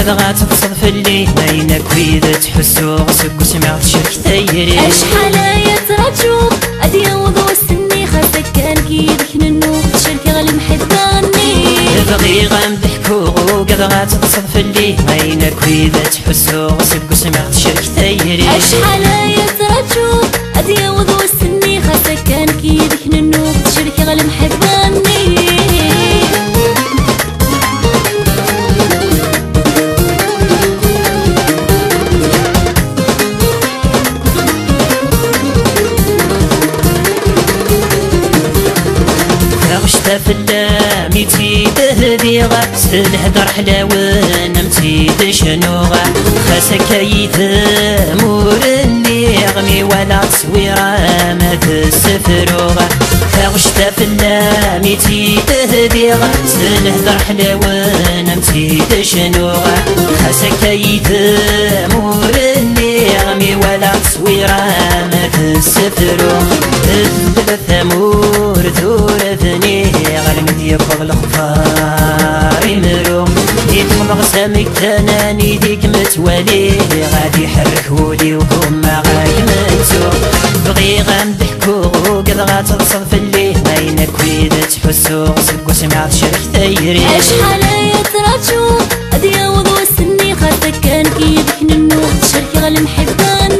قد غاتقصد في اللي بينك وإذا تحسو غسك وسمعت شرك ثيري أشحال يترجو أدي وضو السني خاصك كان كيدك ننو شركي غالمحد غني بغي غنضحكو قد غاتقصد في اللي بينك وإذا تحسو غسك وسمعت شرك ثيري أشحال يترجو أدي وضو السني خاصك كان كيدك ننو شركي غالمحد غني في اللاميتي تهدي غسل هدر حلاوة نمتي تشنوغا خاسك يثمور اللي يغمي ولا تصويرة ما تسفروغا فغشتا في اللاميتي تهدي غسل هدر حلاوة نمتي تشنوغا خاسك يثمور اللي يغمي ولا تصويرة ما تسفروغا ثمور ثورثني غالمد يبغى الخفار يمرو يتمضغ سامك تناني ديك متوالي غادي يحرك ولي وكم غاك متو بغي غنضحكو قد غاتتصل في اللي بينك وإذا تحسو غسك وسمعت شرك ثيري أشحال يترجو أدي وضو السني خاصك كان كيدك ننو شركي غالمحد غني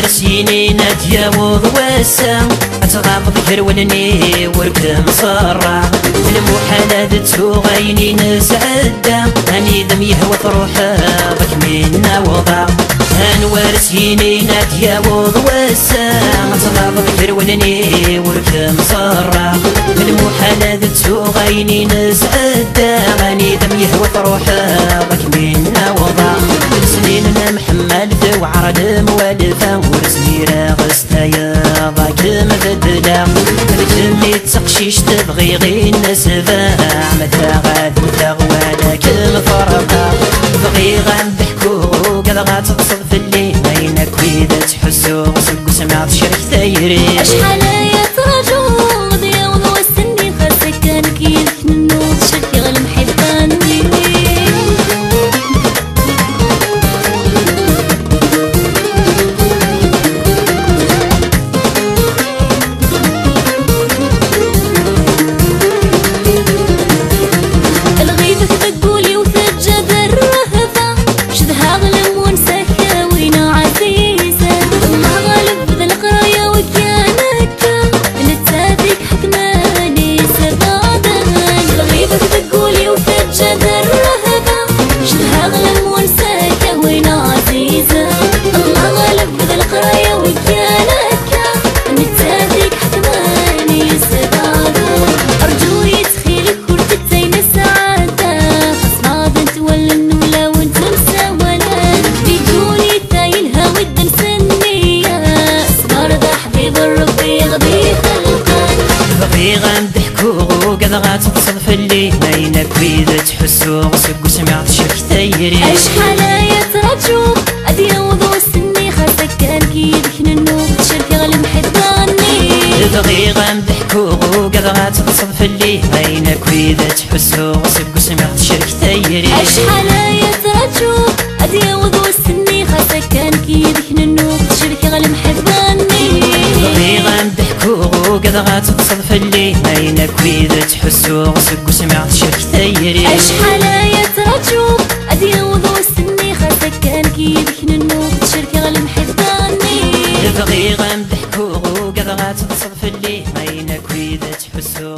سيني نتجاوض وسام أتغاض كرولني وركم صرا المحالة تغيني نسعدا أني دم يهوى روحه ضك منا وضع أنوار سيني نتجاوض وسام أتغاض كرولني وركم صرا المحالة تغيني نسعدا أني دم يهوى روحه ضك منا وضع سنيننا محمد وعرض موالفة ورسميرة غستايا ضاك مبدلة الجمي تقشيش تبغي غي النسبة متى غاد متغوالك مفرقة بغي غنضحكو قد غاتقصد في اللي بينك وإذا تحسو غسك وسمعت شرك ثيري أشحال يترجو غدي وضو السني خاصك كان كيدك ننو شركي غالمحد غني قد غاتقصد في اللي بينك وإذا تحسو غسك وسمعت شرك ثيري أشحال يترجو أدي وضو السني خاصك كان كيدك ننو شركي غالمحد غني بغي غنضحكو قد غاتقصد في اللي بينك وإذا تحسو غسك وسمعت شرك ثيري أشحال يترجو أدي وضو السني خاصك كان كيدك ننو شركي غالمحد غني بغي غنضحكو قد غاتقصد في اللي بينك وإذا تحسو غسك وسمعت شرك ثيري أشحال يترجو أدي وضو السني خاصك كان كيدك ننو شركي غالمحد غني بغي غنضحكو قد غاتقصد في اللي بينك وإذا تحسو